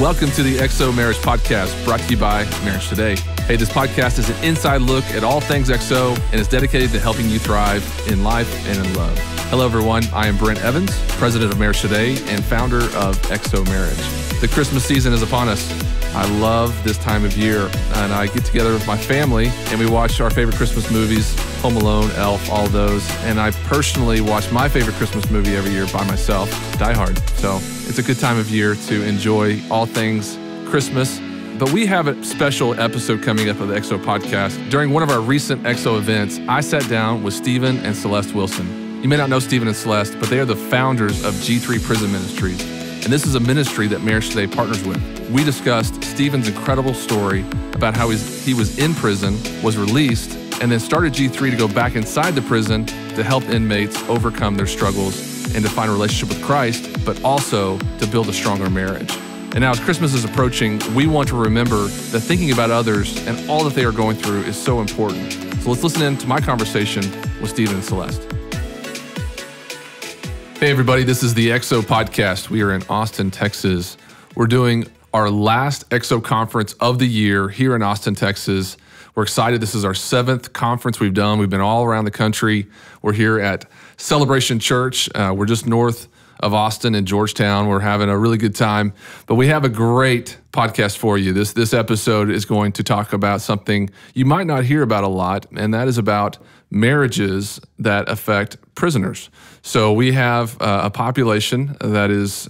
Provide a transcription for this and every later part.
Welcome to the XO Marriage Podcast, brought to you by Marriage Today. Hey, this podcast is an inside look at all things XO and is dedicated to helping you thrive in life and in love. Hello, everyone. I am Brent Evans, president of Marriage Today and founder of XO Marriage. The Christmas season is upon us. I love this time of year, and I get together with my family and we watch our favorite Christmas movies, Home Alone, Elf, all those. And I personally watch my favorite Christmas movie every year by myself, Die Hard. So it's a good time of year to enjoy all things Christmas. But we have a special episode coming up of the XO podcast. During one of our recent XO events, I sat down with Stephen and Celeste Wilson. You may not know Stephen and Celeste, but they are the founders of G3 Prison Ministries. And this is a ministry that Marriage Today partners with. We discussed Stephen's incredible story about how he was in prison, was released, and then started G3 to go back inside the prison to help inmates overcome their struggles and to find a relationship with Christ, but also to build a stronger marriage. And now as Christmas is approaching, we want to remember that thinking about others and all that they are going through is so important. So let's listen in to my conversation with Stephen and Celeste. Hey everybody, this is the XO podcast. We are in Austin, Texas. We're doing our last XO conference of the year here in Austin, Texas. We're excited. This is our 7th conference we've done. We've been all around the country. We're here at Celebration Church. We're just north of Austin in Georgetown. We're having a really good time, but we have a great podcast for you. This episode is going to talk about something you might not hear about a lot, and that is about marriages that affect prisoners. So we have a population that is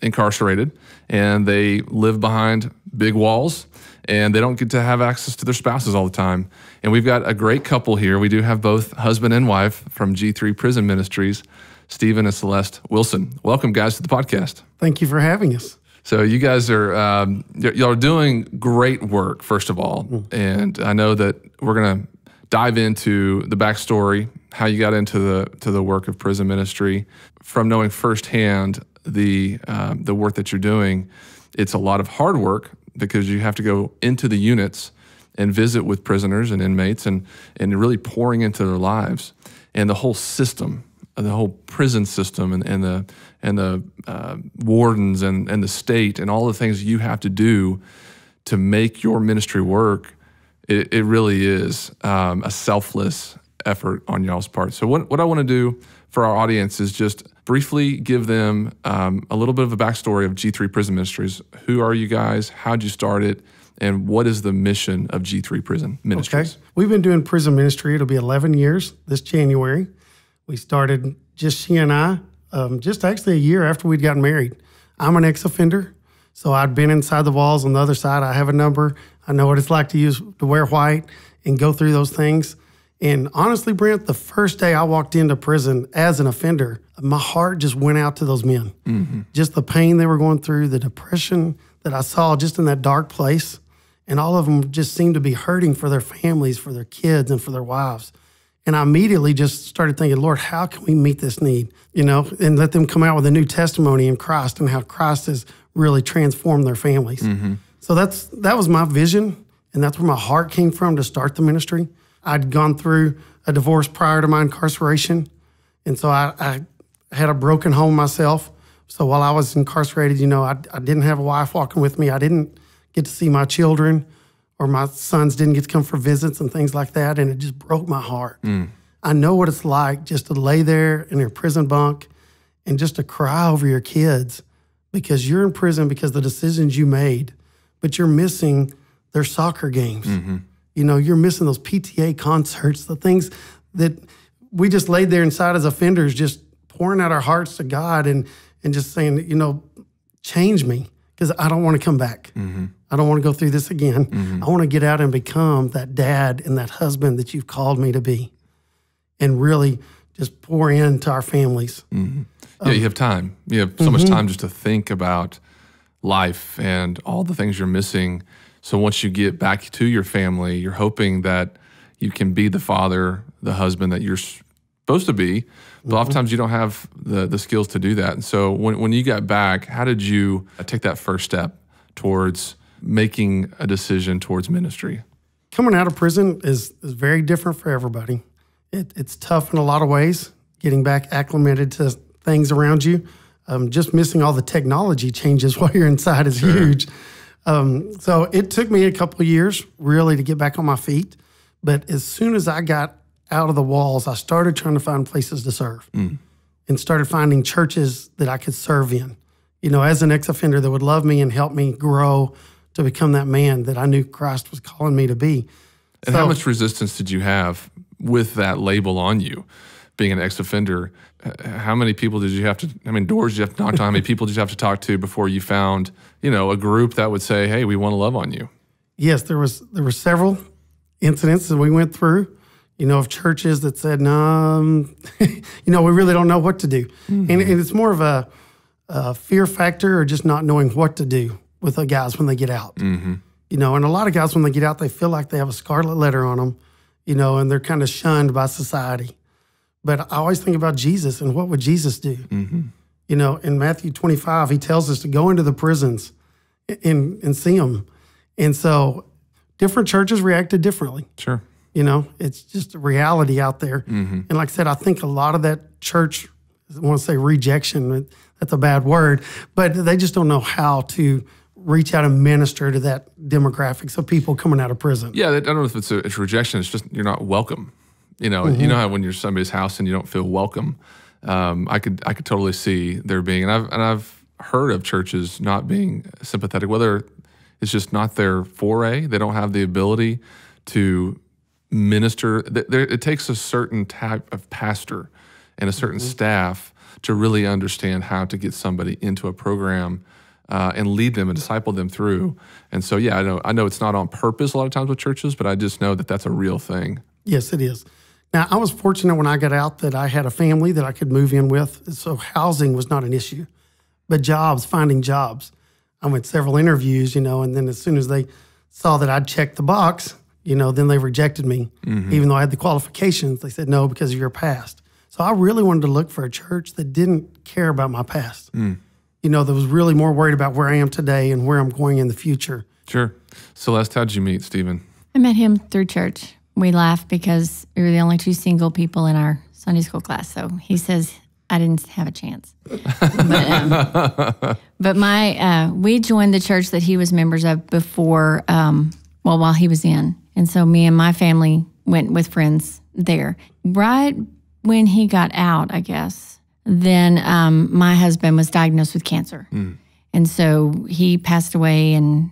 incarcerated, and they live behind big walls, and they don't get to have access to their spouses all the time. And we've got a great couple here. We do have both husband and wife from G3 Prison Ministries, Stephen and Celeste Wilson. Welcome, guys, to the podcast. Thank you for having us. So you guys are y'all are doing great work, first of all, and I know that we're going to dive into the backstory, how you got into the work of prison ministry. From knowing firsthand the work that you're doing, it's a lot of hard work because you have to go into the units and visit with prisoners and inmates and really pouring into their lives and the whole system. The whole prison system and the wardens and the state and all the things you have to do to make your ministry work, it really is a selfless effort on y'all's part. So what I want to do for our audience is just briefly give them a little bit of a backstory of G3 Prison Ministries. Who are you guys? How'd you start it? And what is the mission of G3 Prison Ministries? Okay. We've been doing prison ministry. It'll be 11 years this January. We started, just she and I, just actually a year after we'd gotten married. I'm an ex-offender, so I'd been inside the walls. On the other side, I have a number. I know what it's like to wear white and go through those things. And honestly, Brent, the first day I walked into prison as an offender, my heart just went out to those men. Mm-hmm. Just the pain they were going through, the depression that I saw just in that dark place. And all of them just seemed to be hurting for their families, for their kids, and for their wives. And I immediately just started thinking, Lord, how can we meet this need? And let them come out with a new testimony in Christ and how Christ has really transformed their families. Mm-hmm. So that was my vision, and that's where my heart came from to start the ministry. I'd gone through a divorce prior to my incarceration, and so I had a broken home myself. So while I was incarcerated, I didn't have a wife walking with me. I didn't get to see my children, or my sons didn't get to come for visits and things like that, and it just broke my heart. I know what it's like just to lay there in your prison bunk and just to cry over your kids because you're in prison because of the decisions you made, but you're missing their soccer games. Mm-hmm. You're missing those PTA concerts, the things that we just laid there inside as offenders, just pouring out our hearts to God and just saying, change me because I don't want to come back. Mm-hmm. I don't want to go through this again. Mm-hmm. I want to get out and become that dad and that husband that you've called me to be and really just pour into our families. Mm-hmm. Yeah, you have time. You have so much time just to think about life and all the things you're missing. So once you get back to your family, you're hoping that you can be the father, the husband that you're supposed to be. But oftentimes you don't have the skills to do that. And so when you got back, how did you take that first step towards making a decision towards ministry? Coming out of prison is very different for everybody. It's tough in a lot of ways, getting back acclimated to things around you. Just missing all the technology changes while you're inside is huge. So it took me a couple of years really to get back on my feet. But as soon as I got out of the walls, I started trying to find places to serve and started finding churches that I could serve in. As an ex-offender that would love me and help me grow to become that man that I knew Christ was calling me to be. And how much resistance did you have with that label on you, being an ex-offender? How many people did you have to, doors did you have to knock on? How many people did you have to talk to before you found, a group that would say, hey, we want to love on you? Yes, there were several incidents that we went through, of churches that said, no, we really don't know what to do. And it's more of a fear factor or just not knowing what to do with the guys when they get out. And a lot of guys when they get out, they feel like they have a scarlet letter on them, and they're kind of shunned by society. But I always think about Jesus and what would Jesus do? In Matthew 25, he tells us to go into the prisons and see them. And so different churches reacted differently. Sure. It's just a reality out there. And like I said, I think a lot of that church, I want to say rejection, that's a bad word, but they just don't know how to reach out and minister to that demographic of people coming out of prison. Yeah, I don't know if it's rejection. It's just you're not welcome. You know how when you're somebody's house and you don't feel welcome. I could totally see there being, and I've heard of churches not being sympathetic, whether it's just not their foray. They don't have the ability to minister. It takes a certain type of pastor and a certain staff to really understand how to get somebody into a program and lead them and disciple them through. And so, yeah, I know it's not on purpose a lot of times with churches, but I just know that that's a real thing. Yes, it is. Now, I was fortunate when I got out that I had a family that I could move in with, so housing was not an issue. But finding jobs. I went several interviews, and then as soon as they saw that I'd checked the box, then they rejected me. Even though I had the qualifications, they said no because of your past. So I really wanted to look for a church that didn't care about my past. That was really more worried about where I am today and where I'm going in the future. Sure. Celeste, how did you meet Stephen? I met him through church. We laughed because we were the only two single people in our Sunday school class. So he says I didn't have a chance. But we joined the church that he was members of before, while he was in. And so me and my family went with friends there. Right when he got out, I guess, then my husband was diagnosed with cancer. And so he passed away, and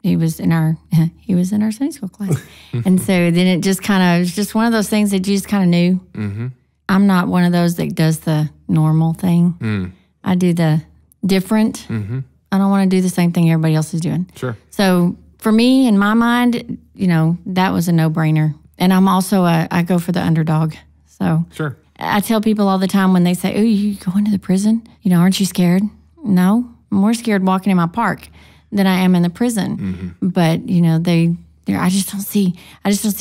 he was in our Sunday school class. And so then it just it was just one of those things that you just kind of knew. I'm not one of those that does the normal thing. I do the different. I don't want to do the same thing everybody else is doing. Sure. So for me, in my mind, that was a no-brainer. And I'm also I go for the underdog. So sure. I tell people all the time when they say, "Oh, you go into the prison? Aren't you scared?" No, I'm more scared walking in my park than I am in the prison. But I just don't see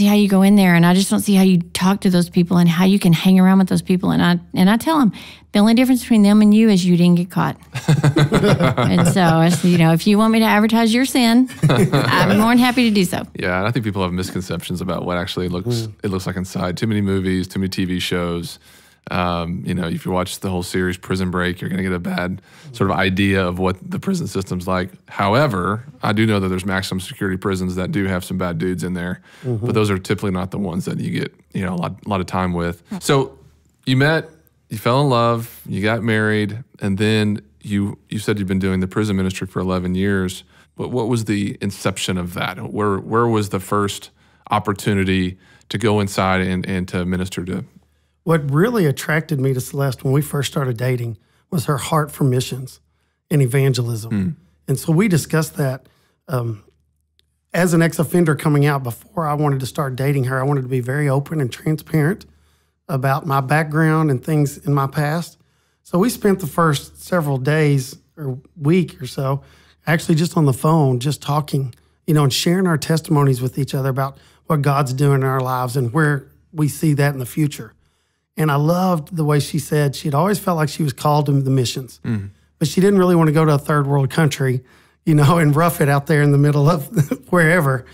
how you go in there, and I just don't see how you talk to those people and how you can hang around with those people. And I tell them the only difference between them and you is you didn't get caught. And so I say, if you want me to advertise your sin, I'm more than happy to do so. Yeah, and I think people have misconceptions about what actually it looks like inside. Too many movies, too many TV shows. If you watch the whole series Prison Break, you're going to get a bad sort of idea of what the prison system's like. However, I do know that there's maximum security prisons that do have some bad dudes in there, but those are typically not the ones that you get a lot of time with. So you met, you fell in love, you got married, and then you said you've been doing the prison ministry for 11 years. But what was the inception of that? Where was the first opportunity to go inside and to minister to? What really attracted me to Celeste when we first started dating was her heart for missions and evangelism. And so we discussed that. As an ex-offender coming out, before I wanted to start dating her, I wanted to be very open and transparent about my background and things in my past. So we spent the first several days or week or so actually just on the phone, just talking, and sharing our testimonies with each other about what God's doing in our lives and where we see that in the future. And I loved the way she said she'd always felt like she was called to the missions, but she didn't really want to go to a third world country, and rough it out there in the middle of wherever.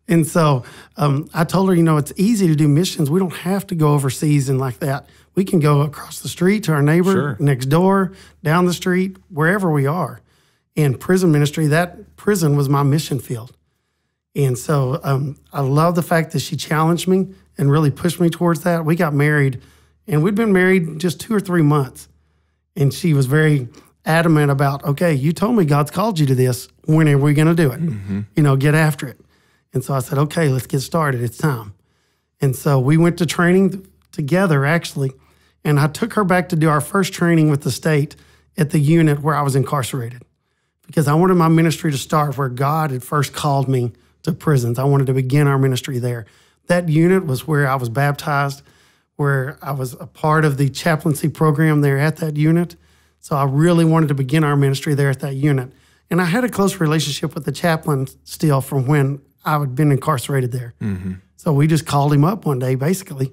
And so I told her, it's easy to do missions. We don't have to go overseas and like that. We can go across the street to our neighbor, next door, down the street, wherever we are. And prison ministry, that prison was my mission field. And so I love the fact that she challenged me and really pushed me towards that. We got married, and we'd been married just 2 or 3 months. And she was very adamant about, okay, you told me God's called you to this. When are we going to do it? Get after it. And so I said, okay, let's get started. It's time. And so we went to training together, actually. And I took her back to do our first training with the state at the unit where I was incarcerated, because I wanted my ministry to start where God had first called me to prisons. I wanted to begin our ministry there. That unit was where I was baptized, where I was a part of the chaplaincy program there at that unit. So I really wanted to begin our ministry there at that unit. And I had a close relationship with the chaplain still from when I had been incarcerated there. So we just called him up one day, basically.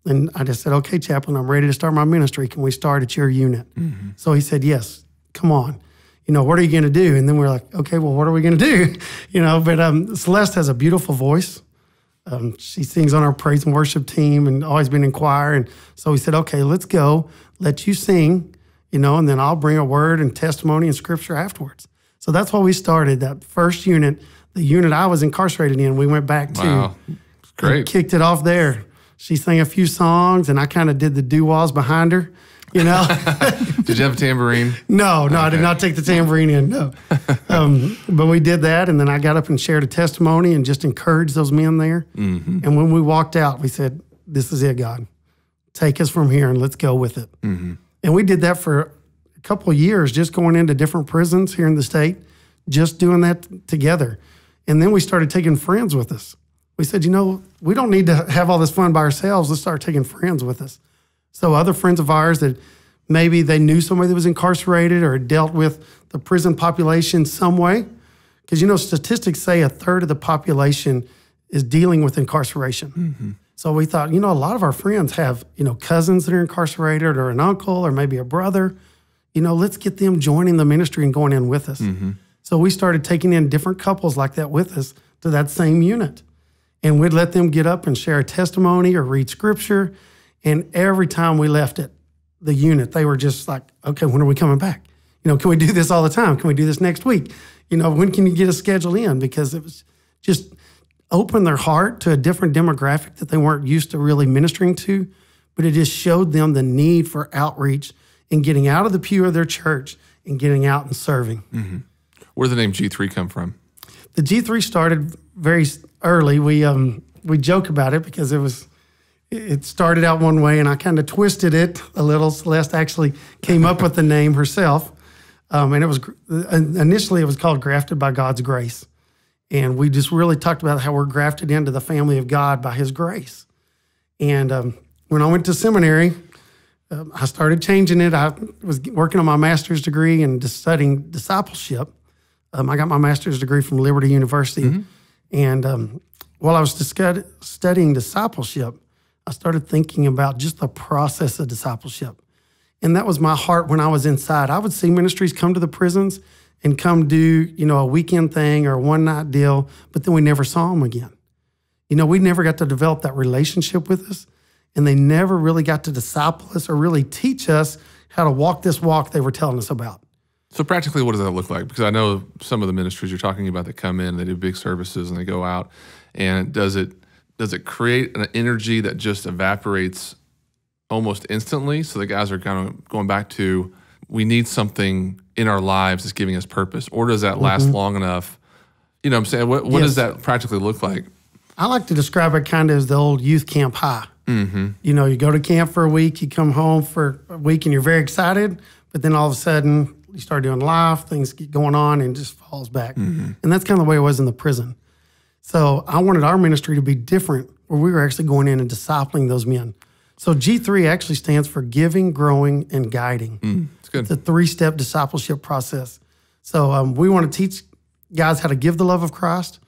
And I just said, okay, chaplain, I'm ready to start my ministry. Can we start at your unit? So he said, yes, come on. What are you going to do? And then we're like, okay, well, what are we going to do? But Celeste has a beautiful voice. She sings on our praise and worship team and always been in choir. And so we said, okay, let's go, let you sing, and then I'll bring a word and testimony and scripture afterwards. So that's why we started that first unit, the unit I was incarcerated in. We went back to. Wow. Great. Kicked it off there. She sang a few songs, and I kind of did the doo-wahs behind her, Did you have a tambourine? No, okay. I did not take the tambourine in, no. But we did that, and then I got up and shared a testimony and just encouraged those men there. And when we walked out, we said, this is it, God. Take us from here and let's go with it. And we did that for a couple of years, just going into different prisons here in the state, just doing that together. And then we started taking friends with us. We said, we don't need to have all this fun by ourselves. Let's start taking friends with us. So other friends of ours that maybe they knew somebody that was incarcerated or dealt with the prison population some way. Because, statistics say 1/3 of the population is dealing with incarceration. So we thought, a lot of our friends have, cousins that are incarcerated or an uncle or maybe a brother. Let's get them joining the ministry and going in with us. So we started taking in different couples like that with us to that same unit. And we'd let them get up and share a testimony or read scripture. And every time we left it, the unit, they were just like, okay, when are we coming back? Can we do this all the time? Can we do this next week? When can you get a schedule in? Because it was just opened their heart to a different demographic that they weren't used to really ministering to. But it just showed them the need for outreach and getting out of the pew of their church and getting out and serving. Where did the name G3 come from? The G3 started very early. We joke about it because it started out one way, and I kind of twisted it a little. Celeste actually came up with the name herself, and it was initially it was called Grafted by God's Grace, and we just really talked about how we're grafted into the family of God by His grace. And when I went to seminary, I started changing it. I was working on my master's degree and just studying discipleship. I got my master's degree from Liberty University. And while I was studying discipleship, I started thinking about just the process of discipleship. And that was my heart when I was inside. I would see ministries come to the prisons and come do, a weekend thing or a one-night deal, but then we never saw them again. We never got to develop that relationship with us, and they never really got to disciple us or really teach us how to walk this walk they were telling us about. So practically, what does that look like? Because I know some of the ministries you're talking about that come in, they do big services and they go out. And does it create an energy that just evaporates almost instantly? So the guys are kind of going back to, we need something in our lives that's giving us purpose. Or does that last long enough? What I'm saying? What does that practically look like? I like to describe it kind of as the old youth camp high. You go to camp for a week, you come home for a week and you're very excited, but then all of a sudden, you start doing life, things get going on, and it just falls back. And that's kind of the way it was in the prison. So I wanted our ministry to be different, where we were actually going in and discipling those men. So G3 actually stands for giving, growing, and guiding. It's good. It's a 3-step discipleship process. So we want to teach guys how to give the love of Christ.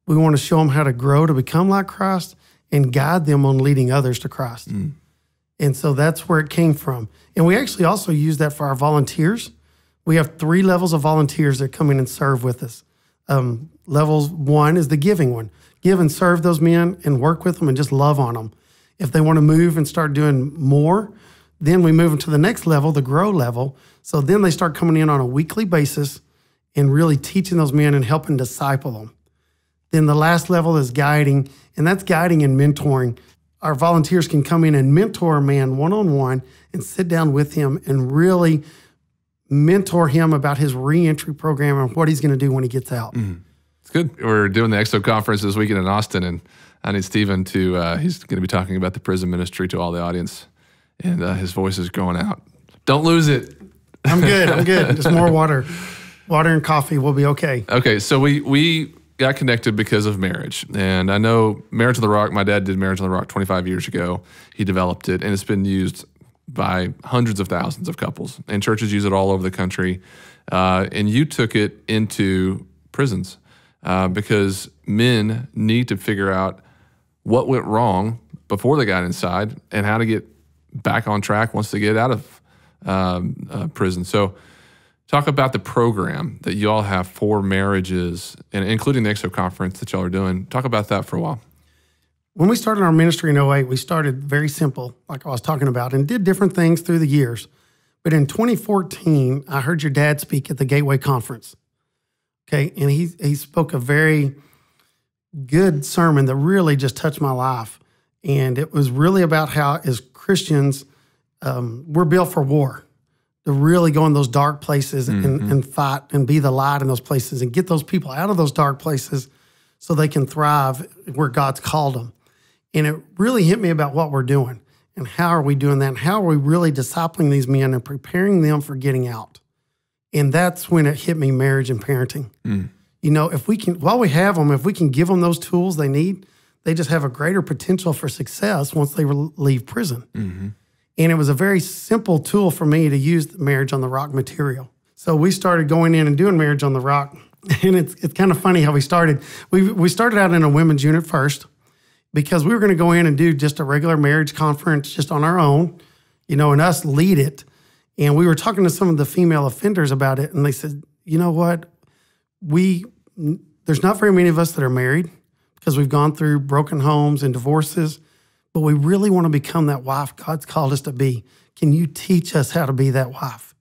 We want to show them how to grow to become like Christ and guide them on leading others to Christ. And so that's where it came from. And we actually also use that for our volunteers. We have 3 levels of volunteers that come in and serve with us. Level 1 is the giving one. give and serve those men and work with them and just love on them. If they want to move and start doing more, then we move them to the next level, the grow level. So then they start coming in on a weekly basis and really teaching those men and helping disciple them. Then the last level is guiding, and that's guiding and mentoring. Our volunteers can come in and mentor a man one-on-one and sit down with him and really mentor him about his reentry program and what he's going to do when he gets out. It's good. We're doing the EXO conference this weekend in Austin, and I need Stephen to, he's going to be talking about the prison ministry to all the audience, and his voice is going out. Don't lose it. I'm good. Just more water. Water and coffee will be okay. Okay, so we got connected because of marriage. And I know Marriage on the Rock, my dad did Marriage on the Rock 25 years ago. He developed it, and it's been used by hundreds of thousands of couples. And churches use it all over the country. And you took it into prisons because men need to figure out what went wrong before they got inside and how to get back on track once they get out of prison. So talk about the program that you all have for marriages, and including the EXO conference that y'all are doing. Talk about that for a while. When we started our ministry in 2008, we started very simple, like I was talking about, and did different things through the years. But in 2014, I heard your dad speak at the Gateway Conference. Okay, and he spoke a very good sermon that really just touched my life. And it was really about how, as Christians, we're built for war, to really go in those dark places and fight and be the light in those places and get those people out of those dark places so they can thrive where God's called them. And it really hit me about what we're doing and how are we doing that and how are we really discipling these men and preparing them for getting out. And that's when it hit me, marriage and parenting. You know, if we can, while we have them, if we can give them those tools they need, they just have a greater potential for success once they leave prison. And it was a very simple tool for me to use the Marriage on the Rock material. So we started going in and doing Marriage on the Rock. And it's kind of funny how we started. We started out in a women's unit first because we were going to go in and do just a regular marriage conference just on our own, you know, and us lead it. And we were talking to some of the female offenders about it, and they said, you know what, there's not very many of us that are married because we've gone through broken homes and divorces, but we really want to become that wife God's called us to be. Can you teach us how to be that wife?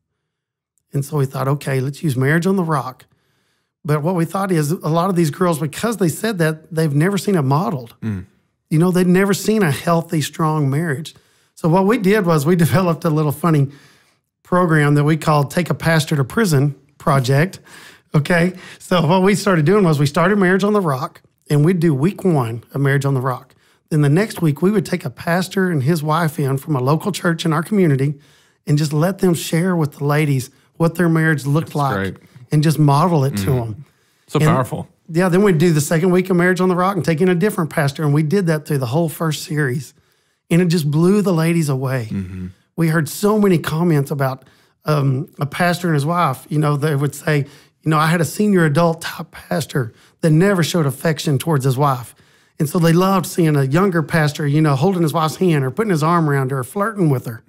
And so we thought, okay, let's use Marriage on the Rock. But what we thought is a lot of these girls, because they said that, they've never seen it modeled. You know, they'd never seen a healthy, strong marriage. So what we did was we developed a little funny program that we called Take a Pastor to Prison Project. Okay, so what we started doing was we started Marriage on the Rock, and we'd do week 1 of Marriage on the Rock. Then the next week, we would take a pastor and his wife in from a local church in our community and just let them share with the ladies what their marriage looked like. Great. And just model it to them. So powerful. Yeah, then we'd do the second week of Marriage on the Rock and take in a different pastor, and we did that through the whole first series. And it just blew the ladies away. We heard so many comments about a pastor and his wife. You know, they would say, you know, I had a senior adult type pastor that never showed affection towards his wife. And so they loved seeing a younger pastor, you know, holding his wife's hand or putting his arm around her or flirting with her.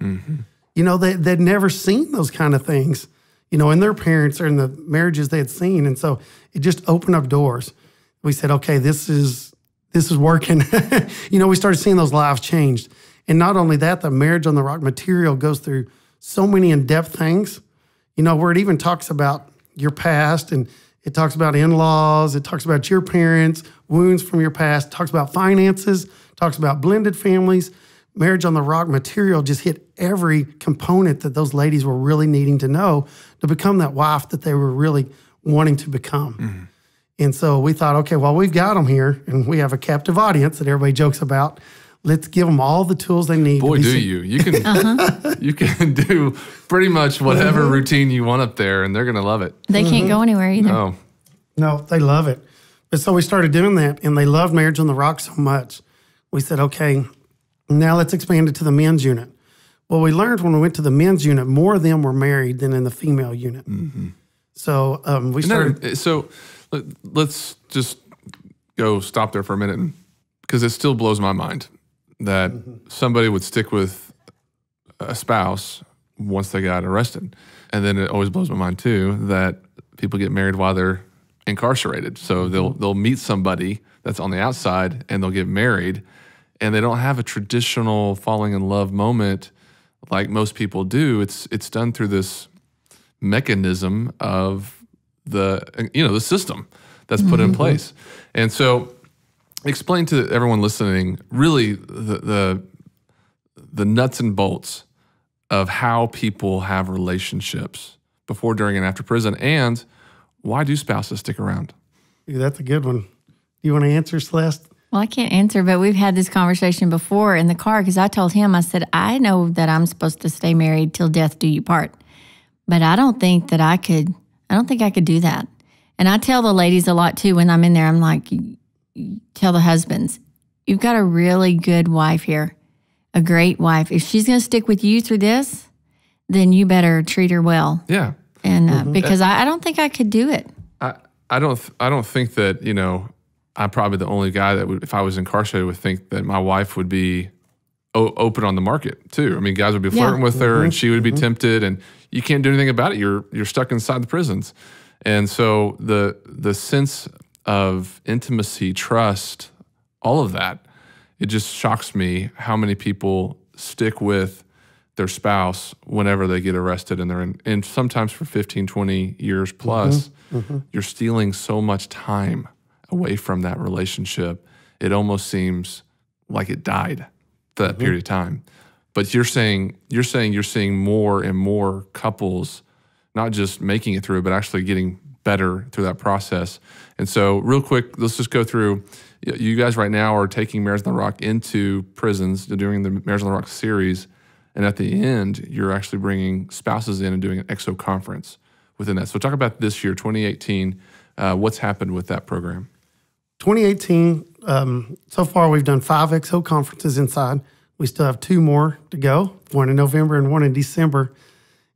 You know, they'd never seen those kind of things, you know, in their parents or in the marriages they had seen. And so it just opened up doors. We said, okay, this is working. You know, we started seeing those lives changed. And not only that, the Marriage on the Rock material goes through so many in-depth things, you know, where it even talks about your past, and it talks about in-laws, it talks about your parents, wounds from your past, talks about finances, talks about blended families. Marriage on the Rock material just hit every component that those ladies were really needing to know to become that wife that they were really wanting to become. And so we thought, okay, well, we've got them here, and we have a captive audience that everybody jokes about. Let's give them all the tools they need. Boy, do you. You can you can do pretty much whatever routine you want up there, and they're going to love it. They can't go anywhere either. No, they love it. But so we started doing that, and they loved Marriage on the Rock so much. We said, okay, now let's expand it to the men's unit. Well, we learned when we went to the men's unit, more of them were married than in the female unit. So we started. So let's just go stop there for a minute, because it still blows my mind that somebody would stick with a spouse once they got arrested. And then it always blows my mind, too, that people get married while they're incarcerated. So they'll meet somebody that's on the outside and they'll get married, and they don't have a traditional falling in love moment like most people do. It's done through this mechanism of the system that's put in place. And so explain to everyone listening really the nuts and bolts of how people have relationships before, during, and after prison, and why do spouses stick around? Ooh, that's a good one. You want to answer, Celeste? Well, I can't answer, but we've had this conversation before in the car because I told him, I said, I know that I'm supposed to stay married till death do you part, but I don't think I could do that. And I tell the ladies a lot too when I'm in there, I'm like, tell the husbands, you've got a really good wife here, a great wife. If she's going to stick with you through this, then you better treat her well. Yeah. And because I don't think I could do it. I don't think that, I'm probably the only guy that would, if I was incarcerated, would think that my wife would be open on the market too. I mean, guys would be flirting with her, and she would be tempted, and you can't do anything about it. You're stuck inside the prisons. And so the sense of intimacy, trust, all of that, it just shocks me how many people stick with their spouse whenever they get arrested, and they're and sometimes for 15, 20 years plus. You're stealing so much time away from that relationship. It almost seems like it died for that period of time. But you're saying you're seeing more and more couples not just making it through, but actually getting better through that process. And so real quick, let's just go through. You guys right now are taking Marriage on the Rock into prisons, doing the Marriage on the Rock series. And at the end, you're actually bringing spouses in and doing an EXO conference within that. So talk about this year, 2018, what's happened with that program? 2018, so far we've done 5 EXO conferences inside. We still have 2 more to go, one in November and one in December.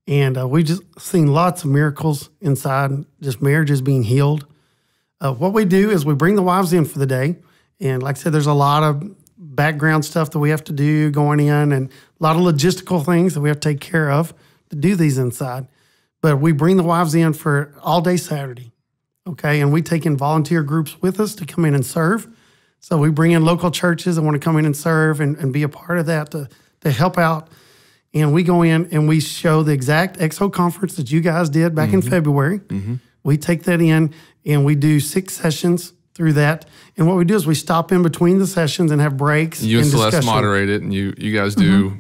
And we've just seen lots of miracles inside, just marriages being healed. What we do is we bring the wives in for the day. And like I said, there's a lot of background stuff that we have to do going in, and a lot of logistical things that we have to take care of to do these inside. But we bring the wives in for all day Saturday, okay? And we take in volunteer groups with us to come in and serve. So we bring in local churches that want to come in and serve and be a part of that to help out. And we go in and we show the exact EXO conference that you guys did back in February. We take that in and we do 6 sessions through that. And what we do is we stop in between the sessions and have breaks. You and Celeste moderate it, and you guys do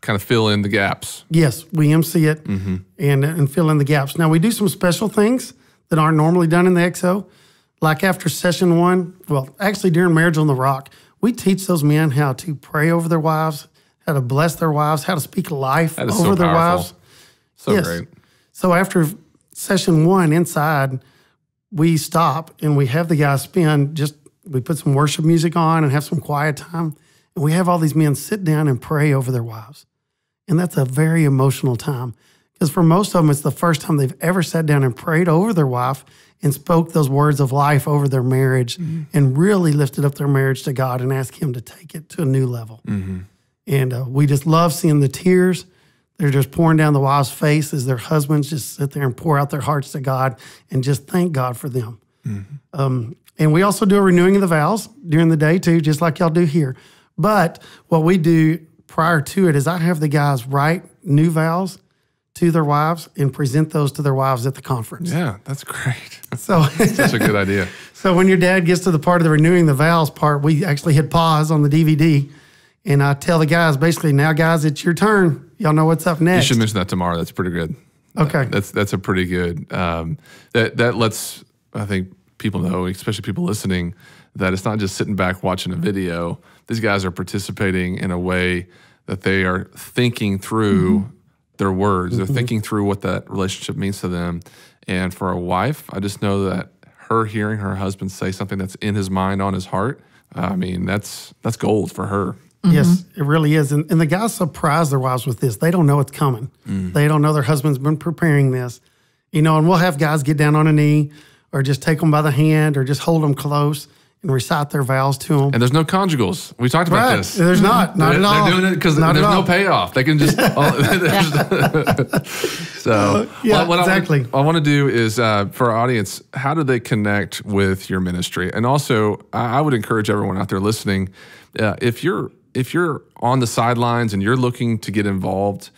kind of fill in the gaps. Yes, we MC it and fill in the gaps. Now, we do some special things that aren't normally done in the EXO. Like after session 1, well, actually during Marriage on the Rock, we teach those men how to pray over their wives, how to bless their wives, how to speak life over their wives. So great. So after session 1 inside, we stop and we have the guys we put some worship music on and have some quiet time. And we have all these men sit down and pray over their wives. And that's a very emotional time, because for most of them, it's the first time they've ever sat down and prayed over their wife and spoke those words of life over their marriage and really lifted up their marriage to God and asked Him to take it to a new level. And we just love seeing the tears. They're just pouring down the wives' face as their husbands just sit there and pour out their hearts to God and just thank God for them. And we also do a renewing of the vows during the day too, just like y'all do here. But what we do prior to it is I have the guys write new vows to their wives and present those to their wives at the conference. Yeah, that's great. So that's a good idea. So when your dad gets to the part of the renewing the vows part, we actually hit pause on the DVD. And I tell the guys, basically, now, guys, it's your turn. Y'all know what's up next. You should mention that tomorrow. That's pretty good. Okay. That's a pretty good, that lets, I think, people know, especially people listening, that it's not just sitting back watching a video. These guys are participating in a way that they are thinking through their words. They're thinking through what that relationship means to them. And for a wife, I just know that her hearing her husband say something that's in his mind, on his heart, I mean, that's gold for her. Yes, it really is. And the guys surprise their wives with this. They don't know it's coming. They don't know their husband's been preparing this. And we'll have guys get down on a knee or just take them by the hand or just hold them close and recite their vows to them. And there's no conjugals. We talked about this. There's not at all. They're doing it because there's no payoff. They can just. So, exactly. What I want to do is for our audience, how do they connect with your ministry? And also, I would encourage everyone out there listening, if you're on the sidelines and you're looking to get involved,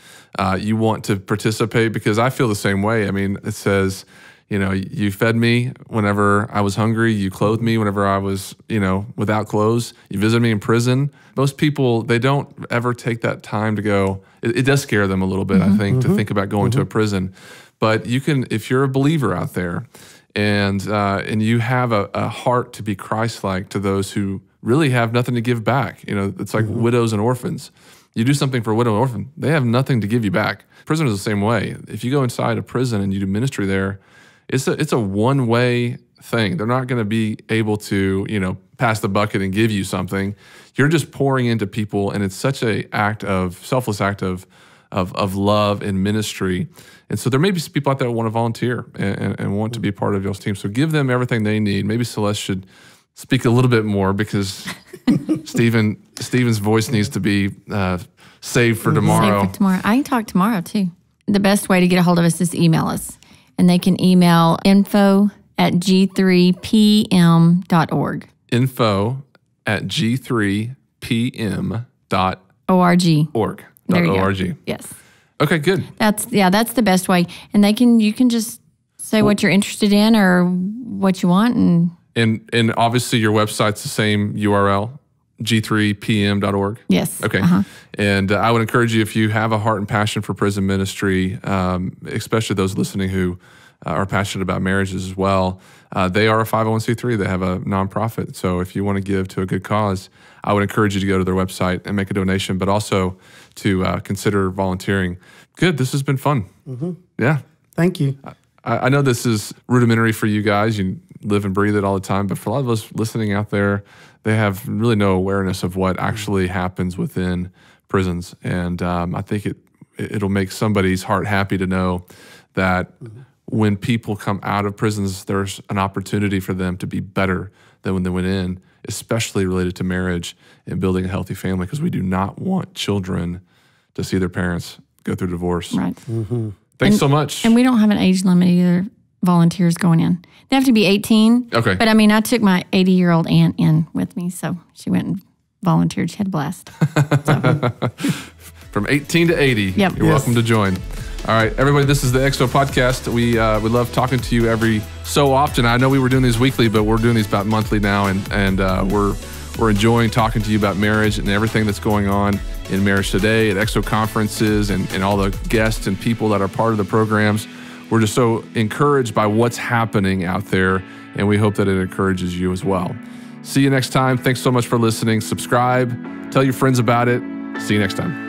you want to participate, because I feel the same way. I mean, it says, you fed me whenever I was hungry. You clothed me whenever I was, without clothes. You visited me in prison. Most people, they don't ever take that time to go. It does scare them a little bit, I think, to think about going to a prison. But you can, if you're a believer out there and you have a heart to be Christ-like to those who really have nothing to give back. It's like widows and orphans. You do something for a widow and orphan, they have nothing to give you back. Prisoners are the same way. If you go inside a prison and you do ministry there, it's a one-way thing. They're not going to be able to, pass the bucket and give you something. You're just pouring into people, and it's such a selfless act of love and ministry. And so there may be some people out there that want to volunteer and want to be part of y'all's team. So give them everything they need. Maybe Celeste should speak a little bit more, because Stephen's voice needs to be saved for tomorrow. Saved for tomorrow. I can talk tomorrow too. The best way to get a hold of us is email us. And they can email info@g3pm.org. info@g3pm.org. There you .org. go. Yes. Okay, good. That's the best way. And you can just say what you're interested in or what you want. And obviously your website's the same URL, g3pm.org? Yes. Okay. And I would encourage you, if you have a heart and passion for prison ministry, especially those listening who are passionate about marriages as well, they are a 501c3. They have a nonprofit. So if you want to give to a good cause, I would encourage you to go to their website and make a donation, but also to consider volunteering. Good. This has been fun. Yeah. Thank you. I know this is rudimentary for you guys. You live and breathe it all the time. But for a lot of us listening out there, they have really no awareness of what actually happens within prisons. And I think it'll make somebody's heart happy to know that when people come out of prisons, there's an opportunity for them to be better than when they went in, especially related to marriage and building a healthy family, because we do not want children to see their parents go through divorce. Right. Thanks so much. And we don't have an age limit either, volunteers going in. They have to be 18. Okay. But I took my 80-year-old aunt in with me, so she went and volunteered. She had a blast. From 18 to 80, Yep. You're welcome to join. All right, everybody, this is the XO Podcast. We love talking to you every so often. I know we were doing these weekly, but we're doing these about monthly now, and we're enjoying talking to you about marriage and everything that's going on in Marriage Today, at XO conferences, and all the guests and people that are part of the programs. We're just so encouraged by what's happening out there, and we hope that it encourages you as well. See you next time. Thanks so much for listening. Subscribe. Tell your friends about it. See you next time.